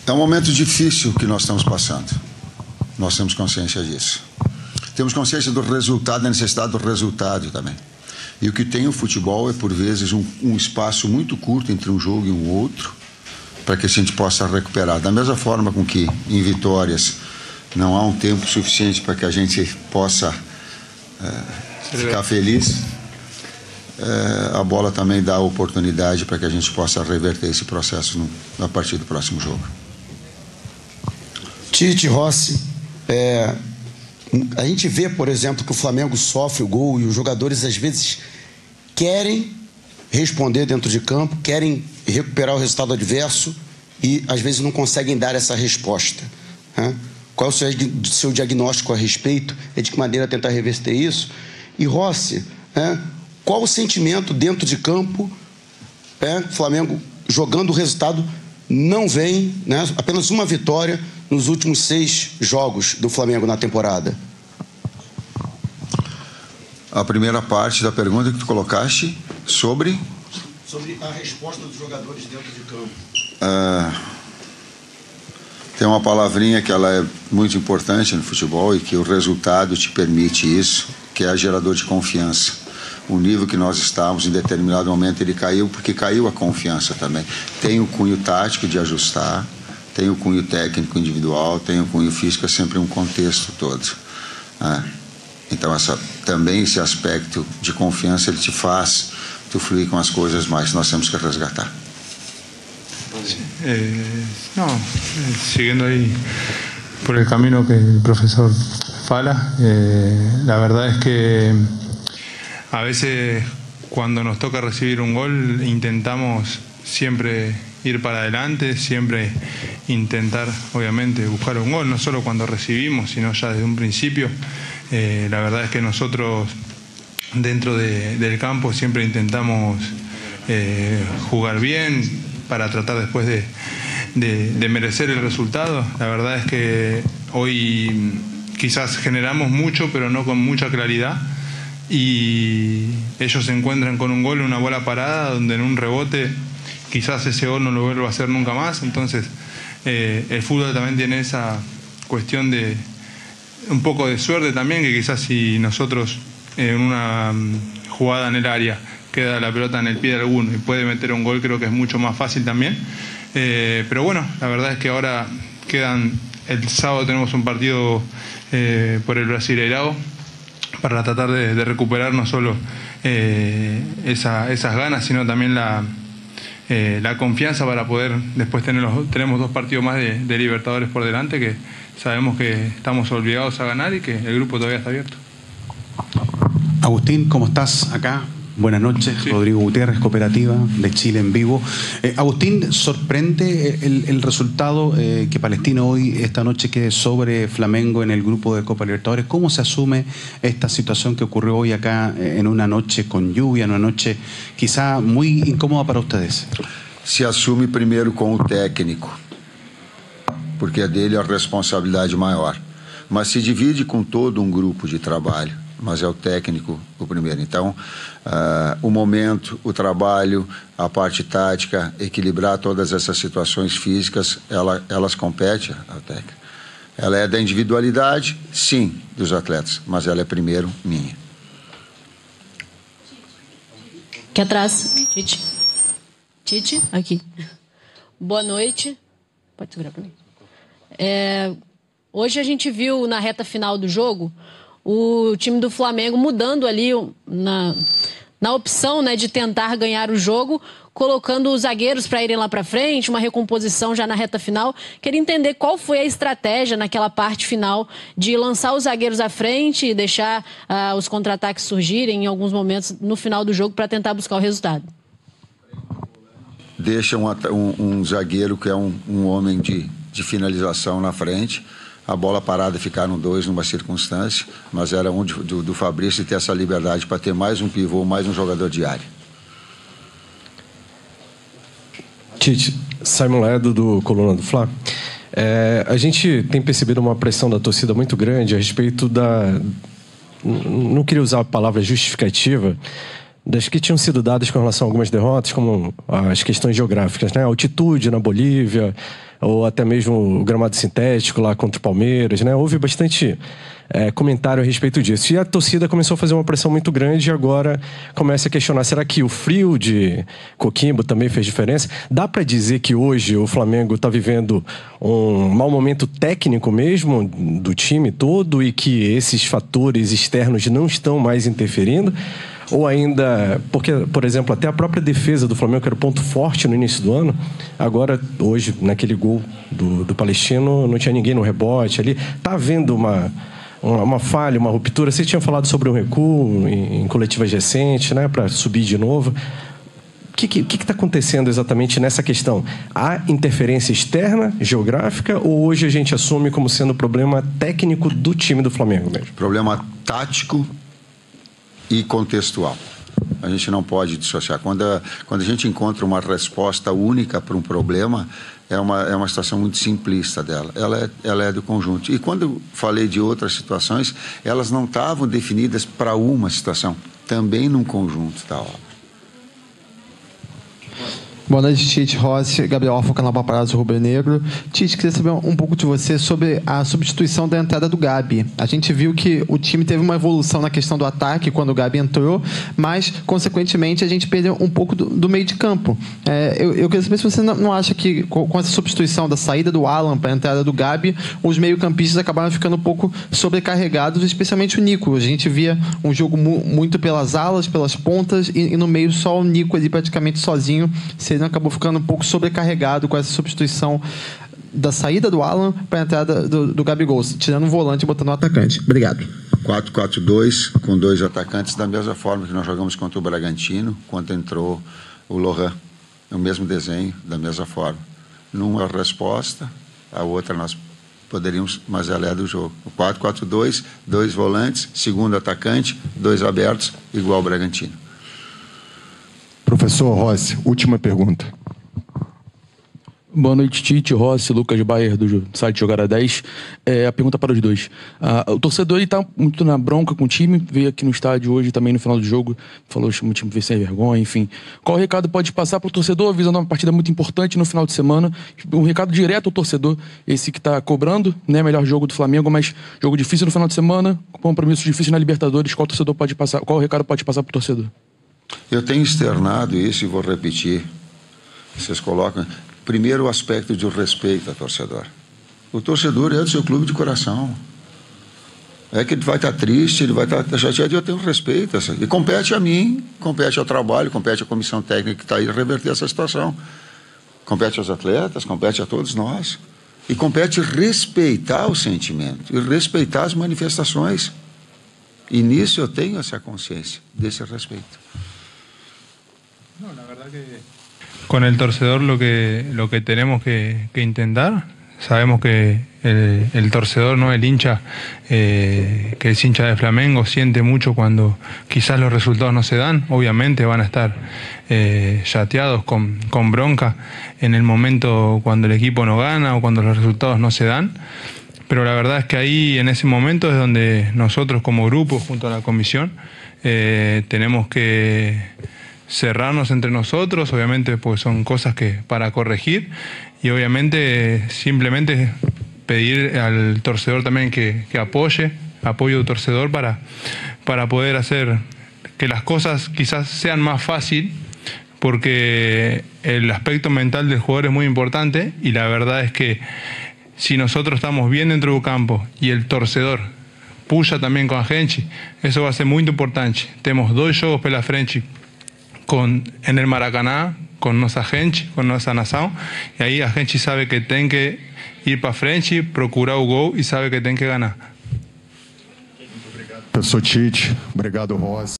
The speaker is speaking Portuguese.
É um momento difícil que nós estamos passando. Nós temos consciência disso. Temos consciência do resultado, da necessidade do resultado também. E o que tem o futebol é, por vezes, um espaço muito curto entre um jogo e um outro, para que a gente possa recuperar. Da mesma forma com que, em vitórias, não há um tempo suficiente para que a gente possa ficar feliz, a bola também dá a oportunidade para que a gente possa reverter esse processo a partir do próximo jogo. Tite, Rossi, a gente vê, por exemplo, que o Flamengo sofre o gol e os jogadores às vezes querem responder dentro de campo, querem recuperar o resultado adverso e às vezes não conseguem dar essa resposta, né? Qual é o seu diagnóstico a respeito? De que maneira tentar reverter isso? E Rossi, qual o sentimento dentro de campo? O Flamengo jogando, o resultado não vem, né? Apenas uma vitória nos últimos 6 jogos do Flamengo na temporada. A primeira parte da pergunta que tu colocaste sobre a resposta dos jogadores dentro de campo. Tem uma palavrinha que ela é muito importante no futebol e que o resultado te permite isso, que é gerador de confiança. O nível que nós estávamos, em determinado momento, ele caiu porque caiu a confiança também. Tem o cunho tático de ajustar, tem o cunho técnico individual, tem o cunho físico, é sempre um contexto todo. Então, também esse aspecto de confiança, ele te faz tu fluir com as coisas, mas nós temos que resgatar. Siguiendo ahí por el camino que el profesor fala, la verdad es que a veces cuando nos toca recibir un gol intentamos siempre ir para adelante, siempre intentar obviamente buscar un gol, no solo cuando recibimos, sino ya desde un principio. La verdad es que nosotros dentro del campo siempre intentamos jugar bien para tratar después de merecer el resultado. La verdad es que hoy quizás generamos mucho, pero no con mucha claridad, y ellos se encuentran con un gol, una bola parada, donde en un rebote quizás ese gol no lo vuelva a hacer nunca más. Entonces el fútbol también tiene esa cuestión de un poco de suerte también, que quizás si nosotros en una jugada en el área queda la pelota en el pie de alguno y puede meter un gol, creo que es mucho más fácil también. Pero bueno, la verdad es que ahora el sábado tenemos un partido por el Brasileirao para tratar de recuperar no solo esas ganas, sino también la confianza para poder después tenemos 2 partidos más de Libertadores por delante, que sabemos que estamos obligados a ganar y que el grupo todavía está abierto. Agustín, ¿cómo estás acá? Buenas noches, sí. Rodrigo Gutiérrez, Cooperativa de Chile en vivo. Agustín, ¿sorprende el resultado que Palestino hoy, esta noche, quede sobre Flamengo en el grupo de Copa Libertadores? ¿Cómo se asume esta situación que ocurrió hoy acá en una noche con lluvia, en una noche quizá muy incómoda para ustedes? Se assume primeiro com o técnico, porque é dele a responsabilidade maior. Mas se divide com todo um grupo de trabalho. Mas é o técnico o primeiro. Então, o momento, o trabalho, a parte tática, equilibrar todas essas situações físicas, elas competem ao técnico. Ela é da individualidade, sim, dos atletas, mas ela é primeiro minha. Aqui atrás, Tite. Tite, aqui. Boa noite. Pode segurar para mim. Hoje a gente viu na reta final do jogo o time do Flamengo mudando ali na opção, né, de tentar ganhar o jogo, colocando os zagueiros para irem lá para frente, uma recomposição já na reta final. Queria entender qual foi a estratégia naquela parte final de lançar os zagueiros à frente e deixar os contra-ataques surgirem em alguns momentos no final do jogo para tentar buscar o resultado. Deixa um zagueiro que é um homem de finalização na frente. A bola parada ficaram 2 numa circunstância, mas era do Fabrício ter essa liberdade para ter mais um pivô, mais um jogador de área. Tite, Simon Ledo do Coluna do Fla. A gente tem percebido uma pressão da torcida muito grande a respeito não queria usar a palavra justificativa, das que tinham sido dadas com relação a algumas derrotas, como as questões geográficas, né? A altitude na Bolívia, ou até mesmo o gramado sintético lá contra o Palmeiras, né? Houve bastante comentário a respeito disso. E a torcida começou a fazer uma pressão muito grande e agora começa a questionar, será que o frio de Coquimbo também fez diferença? Dá para dizer que hoje o Flamengo está vivendo um mau momento técnico mesmo do time todo e que esses fatores externos não estão mais interferindo? Ou ainda, porque, por exemplo, até a própria defesa do Flamengo, que era o ponto forte no início do ano, agora, hoje, naquele gol do Palestino, não tinha ninguém no rebote ali. Está havendo uma falha, uma ruptura? Você tinha falado sobre um recuo em coletivas recentes, né, para subir de novo. O que está acontecendo exatamente nessa questão? Há interferência externa, geográfica, ou hoje a gente assume como sendo problema técnico do time do Flamengo mesmo? Problema tático e contextual. A gente não pode dissociar. Quando a gente encontra uma resposta única para um problema, é uma situação muito simplista dela. Ela é do conjunto. E quando eu falei de outras situações, elas não estavam definidas para uma situação, também num conjunto da obra. Boa noite, Tite, Rossi, Gabriel Alfa, canal Paparazzo Rubro Negro. Tite, queria saber um pouco de você sobre a substituição da entrada do Gabi. A gente viu que o time teve uma evolução na questão do ataque quando o Gabi entrou, mas, consequentemente, a gente perdeu um pouco do meio de campo. Eu queria saber se você não acha que, com essa substituição da saída do Alan para a entrada do Gabi, os meio-campistas acabaram ficando um pouco sobrecarregados, especialmente o Nico. A gente via um jogo muito pelas alas, pelas pontas, e no meio só o Nico ali praticamente sozinho. Ele acabou ficando um pouco sobrecarregado com essa substituição da saída do Alan para a entrada do Gabigol, tirando um volante e botando um atacante. Obrigado. 4-4-2, com 2 atacantes, da mesma forma que nós jogamos contra o Bragantino, quando entrou o Lohan. O mesmo desenho, da mesma forma. Numa resposta, a outra nós poderíamos, mas ela é do jogo. O 4-4-2, 2 volantes, segundo atacante, 2 abertos, igual ao Bragantino. Professor Rossi, última pergunta. Boa noite, Tite, Rossi, Lucas Bayer, do site Jogada 10. A pergunta para os dois. O torcedor está muito na bronca com o time, veio aqui no estádio hoje também no final do jogo, falou que o time veio sem vergonha, enfim. Qual recado pode passar para o torcedor, visando uma partida muito importante no final de semana? Um recado direto ao torcedor, esse que está cobrando, né, melhor jogo do Flamengo, mas jogo difícil no final de semana, compromisso difícil na Libertadores, qual recado pode passar para o torcedor? Eu tenho externado isso e vou repetir. Vocês colocam... Primeiro, o aspecto de respeito ao torcedor. O torcedor é do seu clube de coração. É que ele vai estar triste, ele vai estar chateado, e eu tenho respeito. E compete a mim, compete ao trabalho, compete à comissão técnica que está aí a reverter essa situação. Compete aos atletas, compete a todos nós. E compete respeitar o sentimento e respeitar as manifestações. E nisso eu tenho essa consciência, desse respeito. No, la verdad que con el torcedor lo que tenemos que intentar, sabemos que el torcedor, no el hincha, que es hincha de Flamengo, siente mucho cuando quizás los resultados no se dan. Obviamente van a estar chateados con bronca en el momento cuando el equipo no gana o cuando los resultados no se dan. Pero la verdad es que ahí, en ese momento, es donde nosotros como grupo, junto a la comisión, tenemos que cerrarnos entre nosotros, obviamente pues son cosas que para corregir, y obviamente simplemente pedir al torcedor también que apoye al torcedor para poder hacer que las cosas quizás sean más fácil, porque el aspecto mental del jugador es muy importante, y la verdad es que si nosotros estamos bien dentro del campo y el torcedor puxa también con a gente, eso va a ser muy importante. Tenemos 2 jogos pela frente en el Maracaná, con nuestra gente, con nuestra nación, y ahí a gente sabe que tem que ir para frente, procurar o gol e sabe que tem que ganar. Professor Tite, obrigado, Rossi.